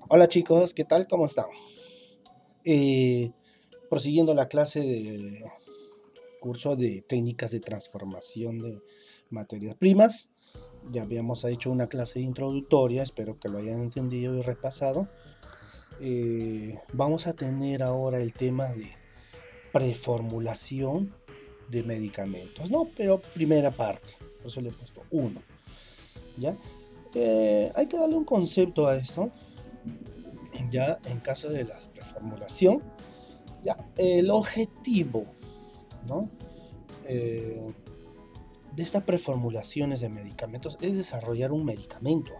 Hola chicos, ¿qué tal? ¿Cómo están? Eh, Prosiguiendo la clase de curso de técnicas de transformación de materias primas, ya habíamos hecho una clase introductoria, espero que lo hayan entendido y repasado. Vamos a tener ahora el tema de preformulación de medicamentos, ¿no? Pero primera parte, por eso le he puesto uno, ¿ya? Hay que darle un concepto a esto, ya en caso de la preformulación. Ya, el objetivo, ¿no? Eh, de estas preformulaciones de medicamentos es desarrollar un medicamento,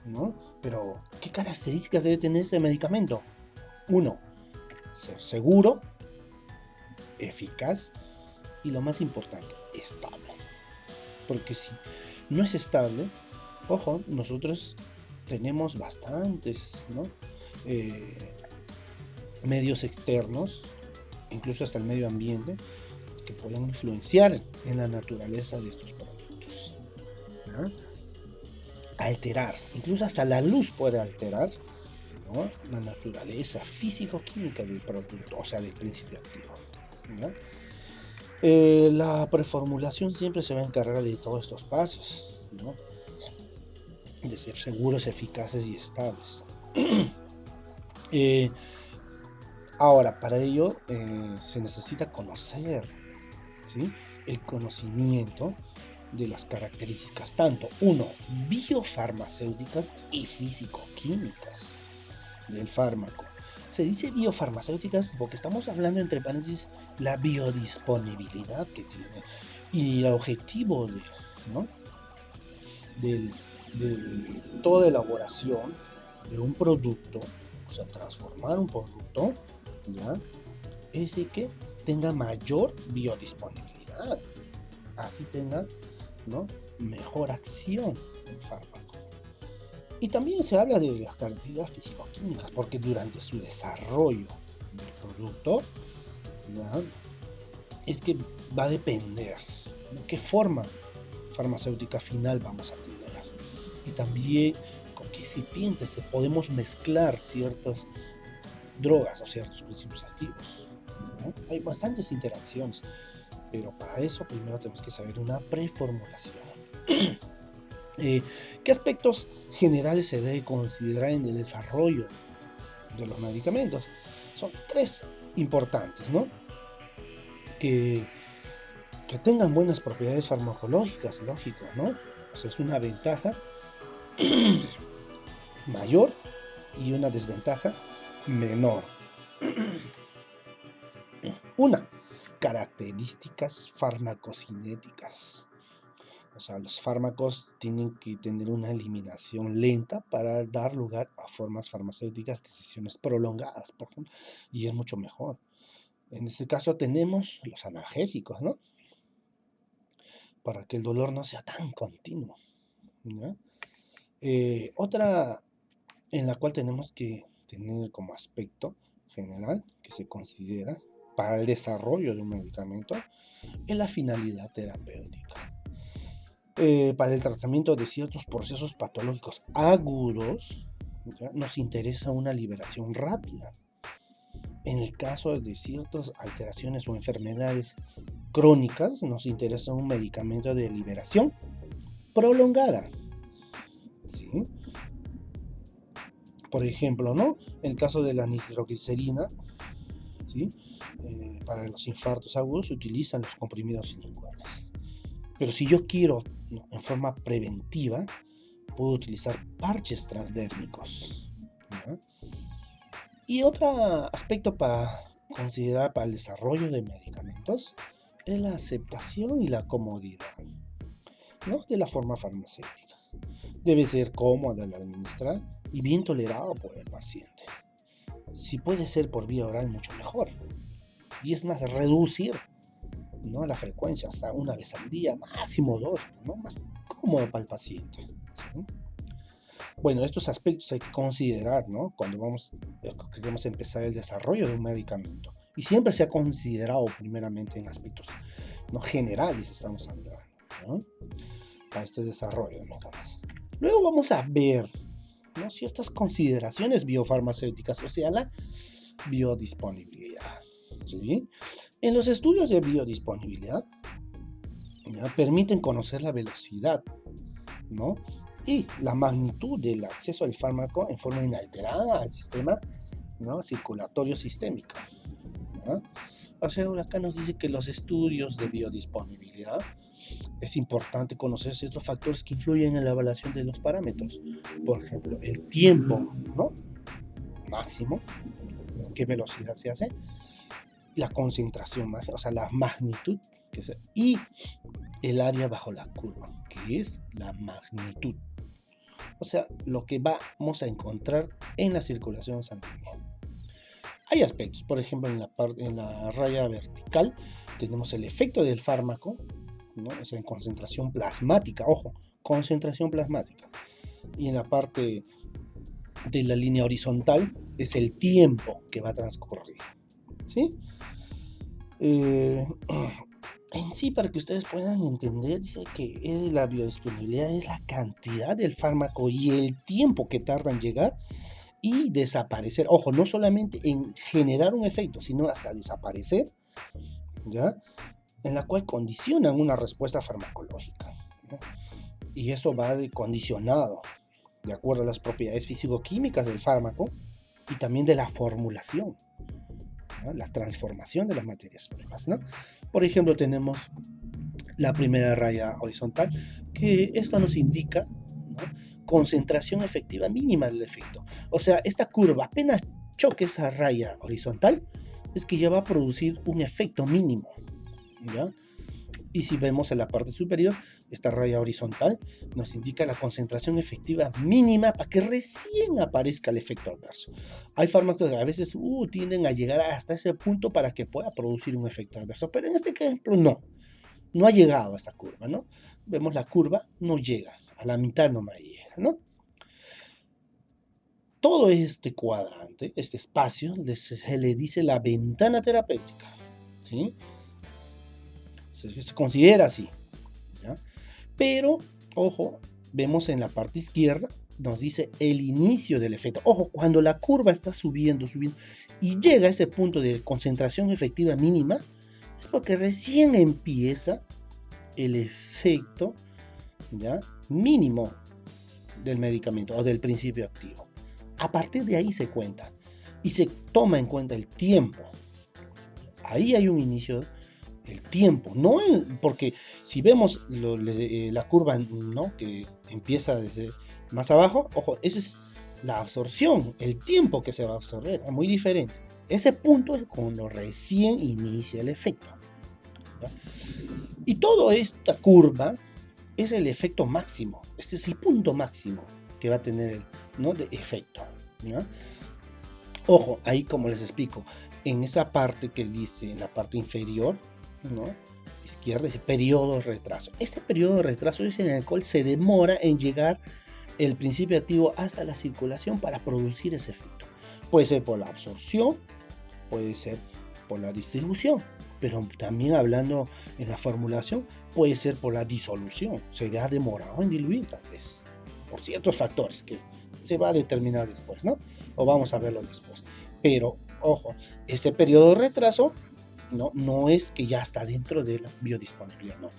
¿no? Pero, ¿qué características debe tener este medicamento? Uno, ser seguro, eficaz y lo más importante, estable. Porque si no es estable, ojo, nosotros tenemos bastantes, ¿no? Eh, medios externos, incluso hasta el medio ambiente, que pueden influenciar en la naturaleza de estos productos, ¿no? Alterar, incluso hasta la luz puede alterar, ¿no? La naturaleza físico-química del producto, o sea, del principio activo, ¿no? La preformulación siempre se va a encargar de todos estos pasos, ¿no? De ser seguros, eficaces y estables. eh, Ahora, para ello se necesita conocer, ¿sí? El conocimiento de las características tanto, uno, biofarmacéuticas y físico-químicas del fármaco. Se dice biofarmacéuticas porque estamos hablando, entre paréntesis, la biodisponibilidad que tiene y el objetivo de, ¿no? del, de toda elaboración de un producto, o sea, transformar un producto, ¿ya? Es de que tenga mayor biodisponibilidad, así tenga, ¿no? Mejor acción del fármaco. Y también se habla de las características físico-químicas, porque durante su desarrollo del producto, ¿ya? Es que va a depender de qué forma farmacéutica final vamos a tener. Y también con qué recipientes se podemos mezclar ciertas drogas o ciertos principios activos, ¿no? Hay bastantes interacciones, pero para eso primero tenemos que saber una preformulación. Eh, ¿Qué aspectos generales se debe considerar en el desarrollo de los medicamentos? Son tres importantes, ¿no? Que, que tengan buenas propiedades farmacológicas, lógico, ¿no? O sea, es una ventaja mayor y una desventaja menor. Una, características farmacocinéticas. O sea, los fármacos tienen que tener una eliminación lenta para dar lugar a formas farmacéuticas de sesiones prolongadas, por ejemplo, y es mucho mejor. En este caso tenemos los analgésicos, ¿no? Para que el dolor no sea tan continuo, ¿no? Otra en la cual tenemos que tener como aspecto general que se considera para el desarrollo de un medicamento es la finalidad terapéutica. Para el tratamiento de ciertos procesos patológicos agudos, ¿ya? Nos interesa una liberación rápida. En el caso de ciertas alteraciones o enfermedades crónicas, nos interesa un medicamento de liberación prolongada, ¿sí? Por ejemplo, ¿no? En el caso de la nitroglicerina, ¿sí? Para los infartos agudos se utilizan los comprimidos sublinguales. Pero si yo quiero, ¿no?, en forma preventiva, puedo utilizar parches transdérmicos, ¿no? Y otro aspecto para considerar para el desarrollo de medicamentos es la aceptación y la comodidad, ¿no?, de la forma farmacéutica. Debe ser cómoda al administrar y bien tolerado por el paciente. Si puede ser por vía oral, mucho mejor. Y es más, reducir, ¿no?, la frecuencia hasta una vez al día, máximo dos, ¿no? Más cómodo para el paciente, ¿sí? Bueno, estos aspectos hay que considerar, ¿no?, cuando queremos empezar el desarrollo de un medicamento. Y siempre se ha considerado primeramente en aspectos, no generales, estamos hablando, ¿no?, para este desarrollo de medicamentos. Luego vamos a ver, ¿no? Ciertas consideraciones biofarmacéuticas, o sea, la biodisponibilidad. ¿Sí? En los estudios de biodisponibilidad, ¿ya? Permiten conocer la velocidad, ¿no? Y la magnitud del acceso al fármaco en forma inalterada al sistema, ¿no? Circulatorio sistémico. ¿Ya? O sea, acá nos dice que los estudios de biodisponibilidad es importante conocer ciertos factores que influyen en la evaluación de los parámetros. Por ejemplo, el tiempo, ¿no? Máximo, qué velocidad se hace, la concentración máxima, o sea, la magnitud, y el área bajo la curva, que es la magnitud. O sea, lo que vamos a encontrar en la circulación sanguínea. Hay aspectos, por ejemplo, en la raya vertical tenemos el efecto del fármaco, ¿no? Es en concentración plasmática, ojo, concentración plasmática. Y en la parte de la línea horizontal es el tiempo que va a transcurrir, ¿sí? En sí, para que ustedes puedan entender, dice que la biodisponibilidad es la cantidad del fármaco y el tiempo que tarda en llegar y desaparecer. Ojo, no solamente en generar un efecto, sino hasta desaparecer, ¿ya? En la cual condicionan una respuesta farmacológica, ¿ya? Y eso va condicionado de acuerdo a las propiedades físico-químicas del fármaco y también de la formulación, ¿no? La transformación de las materias primas, ¿no? Por ejemplo, tenemos la primera raya horizontal, que esto nos indica, ¿no? Concentración efectiva mínima del efecto. O sea, esta curva apenas choque esa raya horizontal, es que ya va a producir un efecto mínimo, ¿ya? Y si vemos en la parte superior, esta raya horizontal nos indica la concentración efectiva mínima para que recién aparezca el efecto adverso. Hay fármacos que a veces tienden a llegar hasta ese punto para que pueda producir un efecto adverso, pero en este ejemplo no ha llegado a esta curva, ¿no? Vemos la curva, no llega, a la mitad no llega, ¿no? Todo este cuadrante, este espacio, se le dice la ventana terapéutica, ¿sí? Se considera así, ¿ya? Pero, ojo, vemos en la parte izquierda, nos dice el inicio del efecto. Ojo, cuando la curva está subiendo y llega a ese punto de concentración efectiva mínima, es porque recién empieza el efecto, ¿ya? Mínimo del medicamento o del principio activo. A partir de ahí se cuenta y se toma en cuenta el tiempo. Ahí hay un inicio, el tiempo, no porque si vemos la curva, ¿no? Que empieza desde más abajo, ojo, esa es la absorción, el tiempo que se va a absorber, es muy diferente. Ese punto es cuando recién inicia el efecto, ¿ya? Y toda esta curva es el efecto máximo, este es el punto máximo que va a tener, ¿no? De efecto, ¿no? Ojo, ahí como les explico, en esa parte que dice, en la parte inferior, ¿no? Izquierda, dice periodo de retraso. Este periodo de retraso es en el cual se demora en llegar el principio activo hasta la circulación para producir ese efecto. Puede ser por la absorción, puede ser por la distribución, pero también hablando en la formulación, puede ser por la disolución. Se ha demorado en diluir tal vez, por ciertos factores que se va a determinar después, ¿no? O vamos a verlo después. Pero, ojo, este periodo de retraso no es que ya está dentro de la biodisponibilidad, no.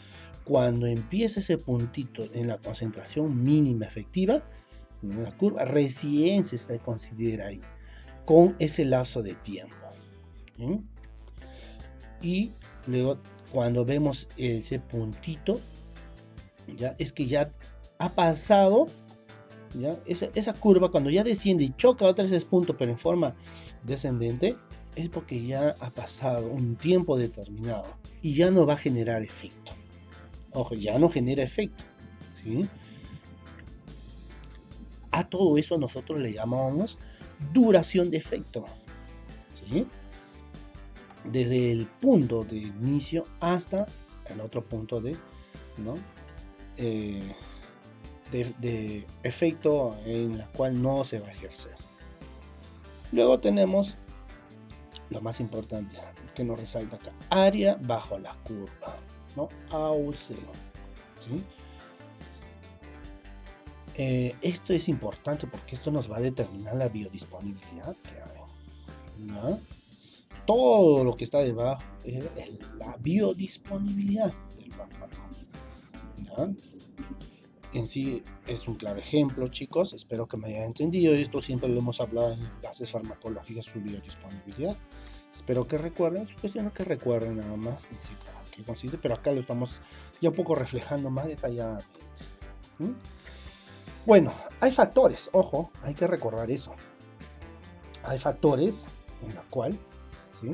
Cuando empieza ese puntito en la concentración mínima efectiva, en la curva, recién se considera ahí, con ese lapso de tiempo. ¿Sí? Y luego, cuando vemos ese puntito, ya es que ya ha pasado, ¿ya? Esa curva, cuando ya desciende y choca otra vez ese punto, pero en forma descendente, es porque ya ha pasado un tiempo determinado y ya no va a generar efecto. Ojo, ya no genera efecto, ¿sí? A todo eso nosotros le llamamos duración de efecto, ¿sí? Desde el punto de inicio hasta el otro punto de, ¿no? De efecto en la cual no se va a ejercer. Luego tenemos lo más importante que nos resalta acá, área bajo la curva, ¿no? AUC, ¿sí? Esto es importante porque esto nos va a determinar la biodisponibilidad que hay, ¿no? Todo lo que está debajo es la biodisponibilidad del fármaco, ¿no? En sí es un claro ejemplo, chicos. Espero que me hayan entendido. Esto siempre lo hemos hablado en clases farmacológicas, su biodisponibilidad. Espero que recuerden, es cuestión que recuerden nada más, que consiste, pero acá lo estamos ya un poco reflejando más detalladamente. ¿Mm? Bueno, hay factores, ojo, hay que recordar eso. Hay factores en los cuales, ¿sí?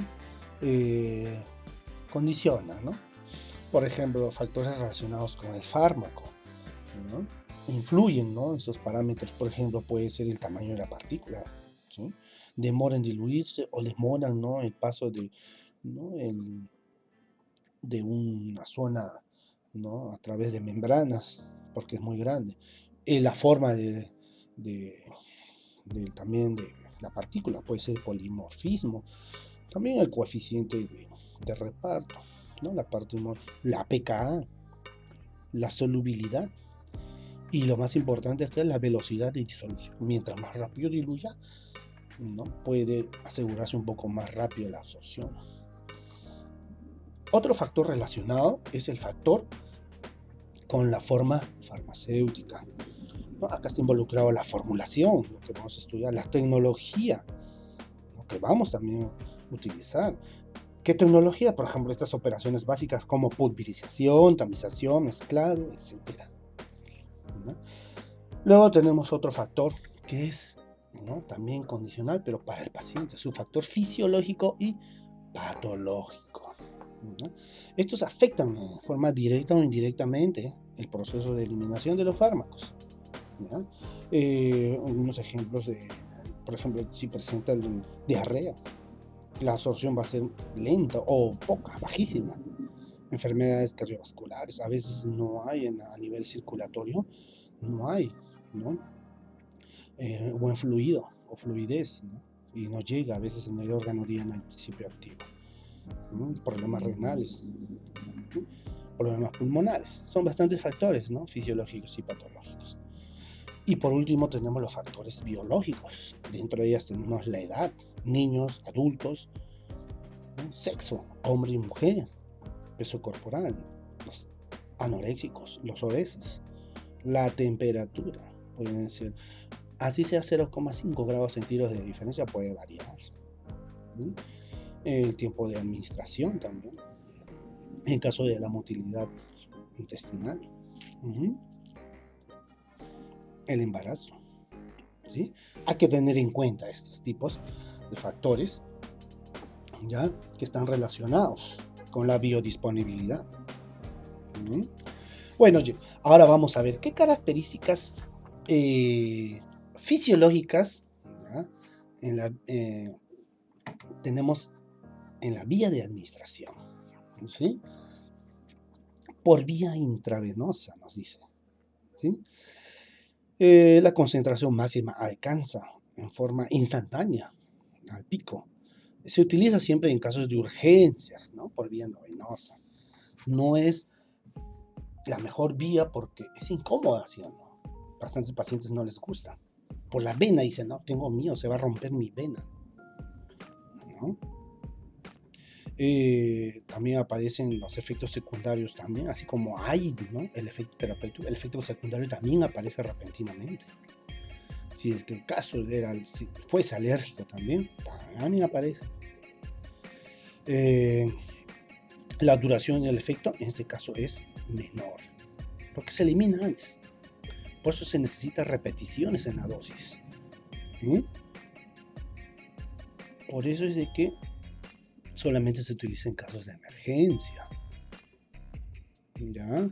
Condiciona, ¿no? Por ejemplo, factores relacionados con el fármaco, ¿no? Influyen, ¿no? En sus parámetros. Por ejemplo, puede ser el tamaño de la partícula, ¿sí? Demora en diluirse o demoran, ¿no? El paso de, ¿no? De una zona, ¿no? A través de membranas, porque es muy grande. La forma también de la partícula puede ser polimorfismo. También el coeficiente de reparto, ¿no? La pKa, la solubilidad. Y lo más importante es que es la velocidad de disolución. Mientras más rápido diluya, ¿no? Puede asegurarse un poco más rápido la absorción. Otro factor relacionado es el factor con la forma farmacéutica, ¿no? Acá está involucrado la formulación, lo que vamos a estudiar, la tecnología, lo que vamos también a utilizar. ¿Qué tecnología? Por ejemplo, estas operaciones básicas como pulverización, tamización, mezclado, etc., ¿no? Luego tenemos otro factor que es, ¿no? También condicional, pero para el paciente, es un factor fisiológico y patológico, ¿no? Estos afectan en forma directa o indirectamente el proceso de eliminación de los fármacos, ¿ya? Algunos ejemplos por ejemplo, si presenta diarrea, la absorción va a ser lenta o poca, bajísima. Enfermedades cardiovasculares, a veces no hay a nivel circulatorio, no hay, ¿no? Buen fluido o fluidez, ¿no? Y no llega a veces en el órgano diana el principio activo, ¿no? Problemas renales, ¿no? Problemas pulmonares, son bastantes factores, ¿no? Fisiológicos y patológicos. Y por último tenemos los factores biológicos. Dentro de ellas tenemos la edad, niños, adultos, ¿no? Sexo, hombre y mujer, peso corporal, los anoréxicos, los obesos, la temperatura, pueden ser, así sea 0,5 grados centígrados de diferencia, puede variar, ¿sí? El tiempo de administración también, en caso de la motilidad intestinal, el embarazo, ¿sí? Hay que tener en cuenta estos tipos de factores, ¿ya? Que están relacionados con la biodisponibilidad. Bueno, ahora vamos a ver qué características fisiológicas, ¿ya? Tenemos en la vía de administración, ¿sí? Por vía intravenosa, nos dice, ¿sí? La concentración máxima alcanza en forma instantánea al pico. Se utiliza siempre en casos de urgencias, ¿no? Por vía no venosa. No es la mejor vía porque es incómoda, ¿sí? ¿No? Bastantes pacientes no les gusta. Por la vena dicen, no, tengo miedo, se va a romper mi vena, ¿no? También aparecen los efectos secundarios también, así como hay, ¿no? El efecto terapéutico, el efecto secundario también aparece repentinamente. Si es que el caso si fuese alérgico también aparece. La duración del efecto en este caso es menor, porque se elimina antes. Por eso se necesita repeticiones en la dosis. Por eso es de que solamente se utiliza en casos de emergencia. ¿Ya?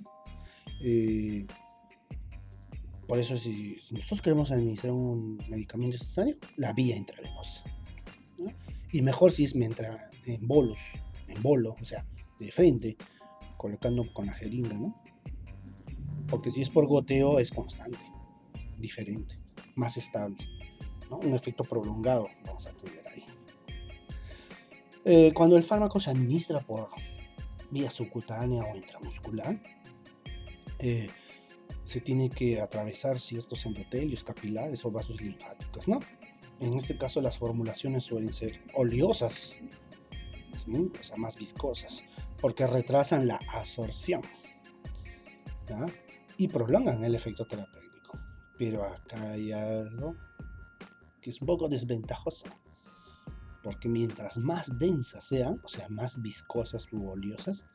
Por eso si nosotros queremos administrar un medicamento instantáneo, la vía intravenosa, ¿no? Y mejor si es mientras en bolo, o sea, de frente, colocando con la jeringa, ¿no? Porque si es por goteo es constante, diferente, más estable, ¿no? Un efecto prolongado vamos a tener ahí. Cuando el fármaco se administra por vía subcutánea o intramuscular, se tiene que atravesar ciertos endotelios capilares o vasos linfáticos, ¿no? En este caso las formulaciones suelen ser oleosas, ¿sí? O sea, más viscosas, porque retrasan la absorción, ¿ya? Y prolongan el efecto terapéutico. Pero acá hay algo que es un poco desventajoso, porque mientras más densas sean, o sea, más viscosas u oleosas,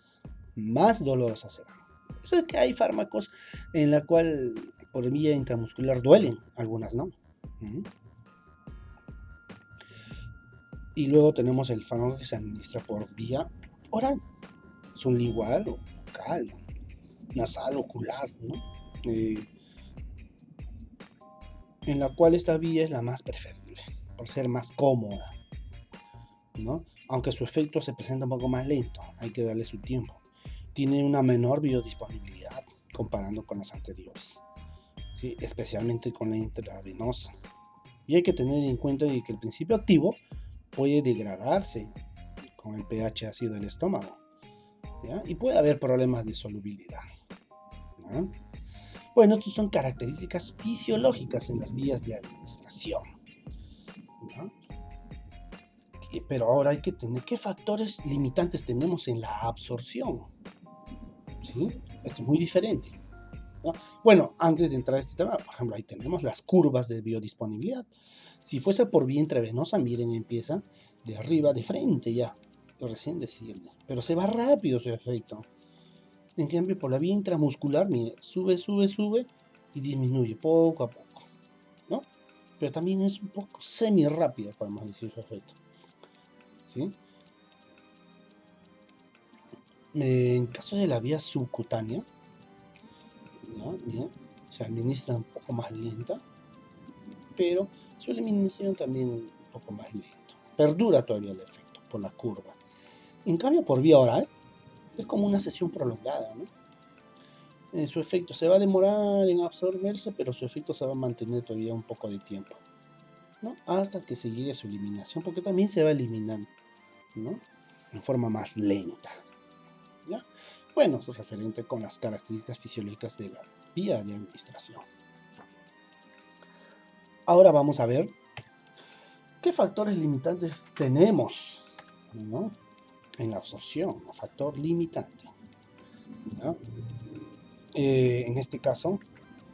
más dolorosas serán. Eso es que hay fármacos en la cual por vía intramuscular duelen, algunas no. Y luego tenemos el fármaco que se administra por vía oral, sublingual o bucal, nasal, ocular, ¿no? En la cual esta vía es la más preferible, por ser más cómoda, ¿no? Aunque su efecto se presenta un poco más lento, hay que darle su tiempo. Tiene una menor biodisponibilidad comparando con las anteriores, ¿sí? Especialmente con la intravenosa. Y hay que tener en cuenta que el principio activo puede degradarse con el pH ácido del estómago, ¿ya? Y puede haber problemas de solubilidad, ¿no? Bueno, estas son características fisiológicas en las vías de administración, ¿no? Pero ahora hay que tener qué factores limitantes tenemos en la absorción, ¿sí? Esto es muy diferente, ¿no? Bueno, antes de entrar a este tema, por ejemplo, ahí tenemos las curvas de biodisponibilidad. Si fuese por vía intravenosa, miren, empieza de arriba, de frente ya, recién desciende, pero se va rápido su efecto. En cambio, por la vía intramuscular, mire, sube, sube, sube y disminuye poco a poco, ¿no? Pero también es un poco semi rápido, podemos decir, su efecto, ¿sí? En caso de la vía subcutánea, ¿no? Bien, se administra un poco más lenta, pero su eliminación también un poco más lento. Perdura todavía el efecto por la curva. En cambio, por vía oral, es como una sesión prolongada, ¿no? Su efecto se va a demorar en absorberse, pero su efecto se va a mantener todavía un poco de tiempo, ¿no? Hasta que se llegue a su eliminación, porque también se va a eliminar, ¿no? En forma más lenta, ¿ya? Bueno, eso es referente con las características fisiológicas de la vía de administración. Ahora vamos a ver qué factores limitantes tenemos, ¿no? En la absorción, factor limitante, ¿no? En este caso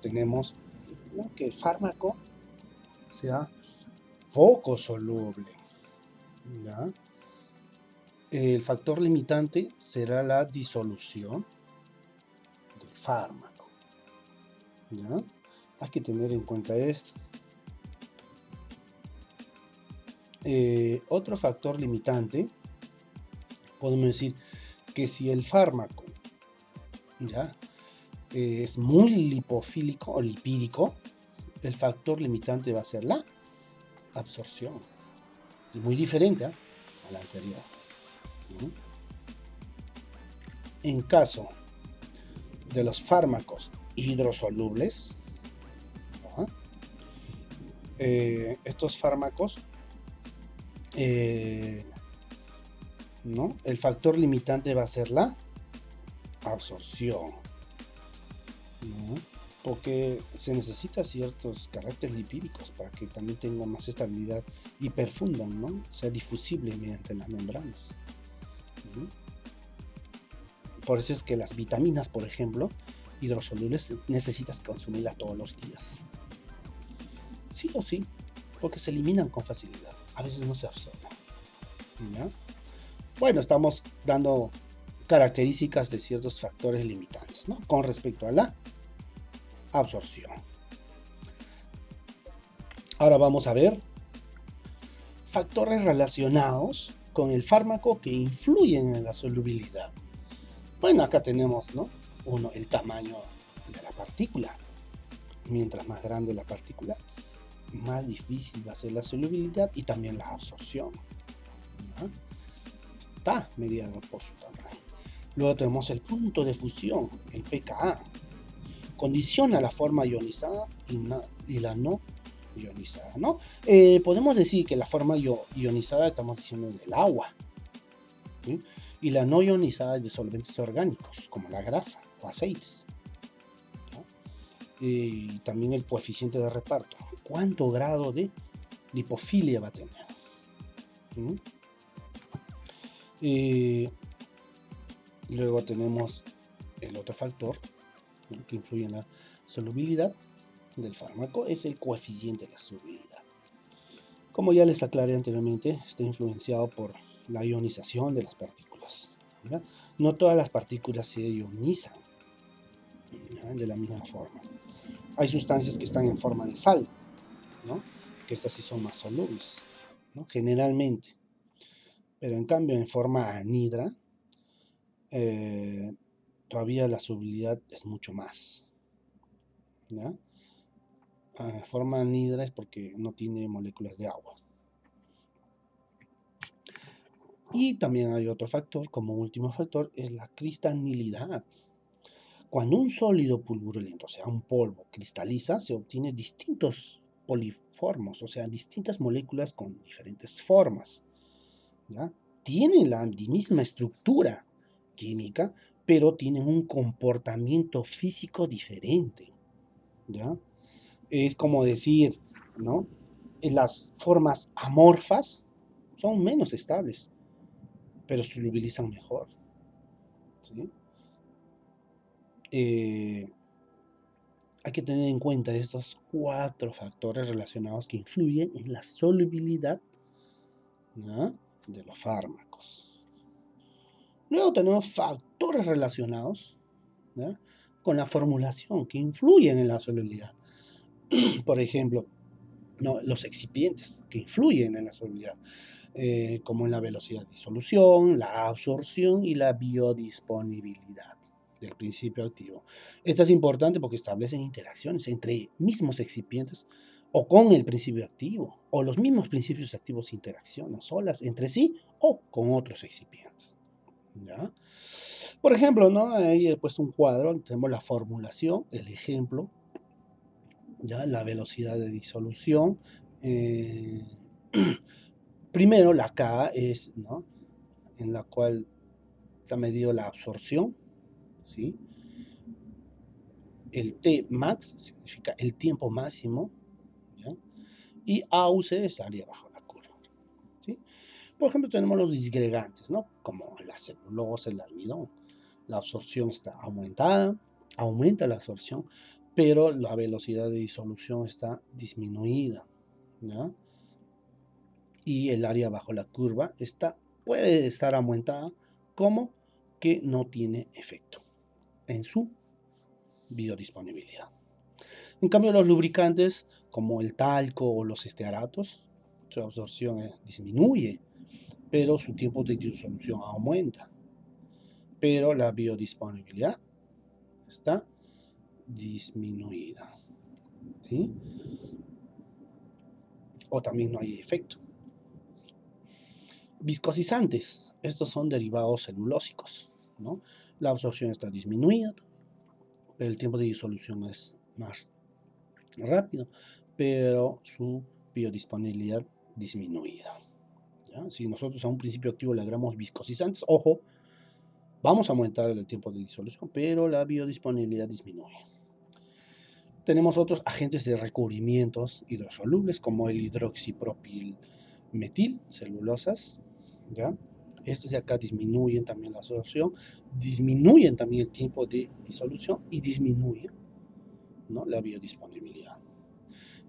tenemos, ¿no?, que el fármaco sea poco soluble, ¿ya? El factor limitante será la disolución del fármaco, ¿ya? Hay que tener en cuenta esto. Otro factor limitante, podemos decir que si el fármaco, ¿ya?, es muy lipofílico o lipídico, el factor limitante va a ser la absorción. Es muy diferente, ¿eh?, a la anterior. En caso de los fármacos hidrosolubles, ¿no?, estos fármacos, ¿no?, el factor limitante va a ser la absorción, ¿no?, porque se necesita ciertos caracteres lipídicos para que también tengan más estabilidad y perfundan, ¿no?, sea difusible mediante las membranas, ¿no? Por eso es que las vitaminas, por ejemplo, hidrosolubles, necesitas consumirlas todos los días, sí o sí, porque se eliminan con facilidad, a veces no se absorben, ¿ya? Bueno, estamos dando características de ciertos factores limitantes, ¿no?, con respecto a la absorción. Ahora vamos a ver factores relacionados con el fármaco que influyen en la solubilidad. Bueno, acá tenemos, ¿no?, uno, el tamaño de la partícula. Mientras más grande la partícula, más difícil va a ser la solubilidad y también la absorción, ¿no? Está mediado por su tamaño. Luego tenemos el punto de fusión, el pKa. Condiciona la forma ionizada y la no ionizada, ¿no? Podemos decir que la forma ionizada estamos diciendo del agua, ¿sí?, y la no ionizada es de solventes orgánicos, como la grasa o aceites, ¿no? y también el coeficiente de reparto. ¿Cuánto grado de lipofilia va a tener? ¿Mm? Luego tenemos el otro factor, ¿no?, que influye en la solubilidad del fármaco, es el coeficiente de la solubilidad. Como ya les aclaré anteriormente, está influenciado por la ionización de las partículas, ¿verdad? No todas las partículas se ionizan, ¿ya?, de la misma forma. Hay sustancias que están en forma de sal, ¿no?, que estas sí son más solubles, ¿no?, generalmente. Pero en cambio, en forma anhidra, todavía la solubilidad es mucho más, ¿ya? En forma anhidra es porque no tiene moléculas de agua. Y también hay otro factor, como último factor, es la cristalinidad. Cuando un sólido pulverulento, o sea, un polvo, cristaliza, se obtienen distintos poliformos, o sea, distintas moléculas con diferentes formas, ¿ya? Tienen la misma estructura química, pero tienen un comportamiento físico diferente, ¿ya? Es como decir, ¿no?, las formas amorfas son menos estables, pero solubilizan mejor, ¿sí? Hay que tener en cuenta estos 4 factores relacionados que influyen en la solubilidad, ¿no?, de los fármacos. Luego tenemos factores relacionados, ¿no?, con la formulación que influyen en la solubilidad. Por ejemplo, ¿no?, los excipientes que influyen en la solubilidad, como en la velocidad de disolución, la absorción y la biodisponibilidad del principio activo. Esto es importante porque establecen interacciones entre mismos excipientes o con el principio activo, o los mismos principios activos interaccionan solas entre sí o con otros excipientes, ¿ya? Por ejemplo, ¿no?, ahí he puesto un cuadro, tenemos la formulación, el ejemplo, ¿ya?, la velocidad de disolución. Primero, la K es, ¿no?, en la cual está medido la absorción, ¿sí? El T max significa el tiempo máximo, ¿ya? Y AUC es área bajo la curva, ¿sí? Por ejemplo, tenemos los disgregantes, ¿no?, como la celulosa, el almidón. La absorción está aumentada, aumenta la absorción, pero la velocidad de disolución está disminuida, ¿ya? Y el área bajo la curva puede estar aumentada, como que no tiene efecto en su biodisponibilidad. En cambio, los lubricantes, como el talco o los estearatos, su absorción disminuye, pero su tiempo de disolución aumenta. Pero la biodisponibilidad está disminuida, ¿sí? O también no hay efecto. Viscosizantes, estos son derivados celulósicos, ¿no? La absorción está disminuida, pero el tiempo de disolución es más rápido, pero su biodisponibilidad disminuida, ¿ya? Si nosotros a un principio activo le agregamos viscosizantes, ojo, vamos a aumentar el tiempo de disolución, pero la biodisponibilidad disminuye. Tenemos otros agentes de recubrimientos hidrosolubles, como el hidroxipropilmetil, celulosas, ¿ya? Estos de acá disminuyen también la absorción, disminuyen también el tiempo de disolución y disminuyen, ¿no?, la biodisponibilidad.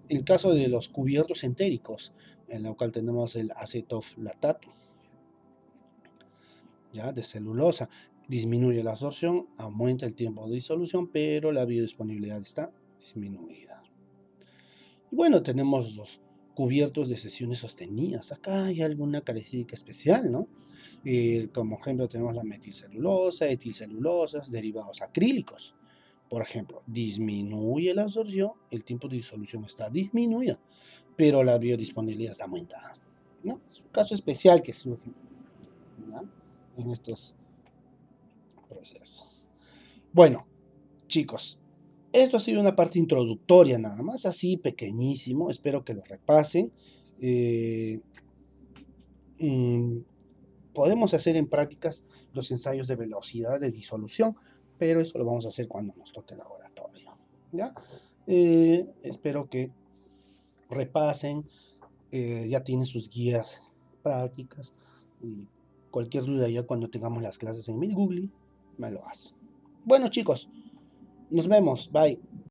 En el caso de los cubiertos entéricos, en el cual tenemos el acetoflatato, ¿ya?, de celulosa, disminuye la absorción, aumenta el tiempo de disolución, pero la biodisponibilidad está disminuida. Y bueno, tenemos los cubiertos de sesiones sostenidas. Acá hay alguna característica especial, ¿no? Como ejemplo tenemos la metilcelulosa, etilcelulosas, derivados acrílicos. Por ejemplo, disminuye la absorción, el tiempo de disolución está disminuido, pero la biodisponibilidad está aumentada, ¿no? Es un caso especial que surge, ¿no?, en estos procesos. Bueno, chicos, esto ha sido una parte introductoria nada más, así pequeñísimo, espero que lo repasen. Eh, mm, Podemos hacer en prácticas los ensayos de velocidad de disolución, pero eso lo vamos a hacer cuando nos toque el laboratorio. ¿ya? Espero que repasen, ya tienen sus guías prácticas y cualquier duda ya cuando tengamos las clases en mi Google, me lo hace. Bueno chicos, nos vemos, bye.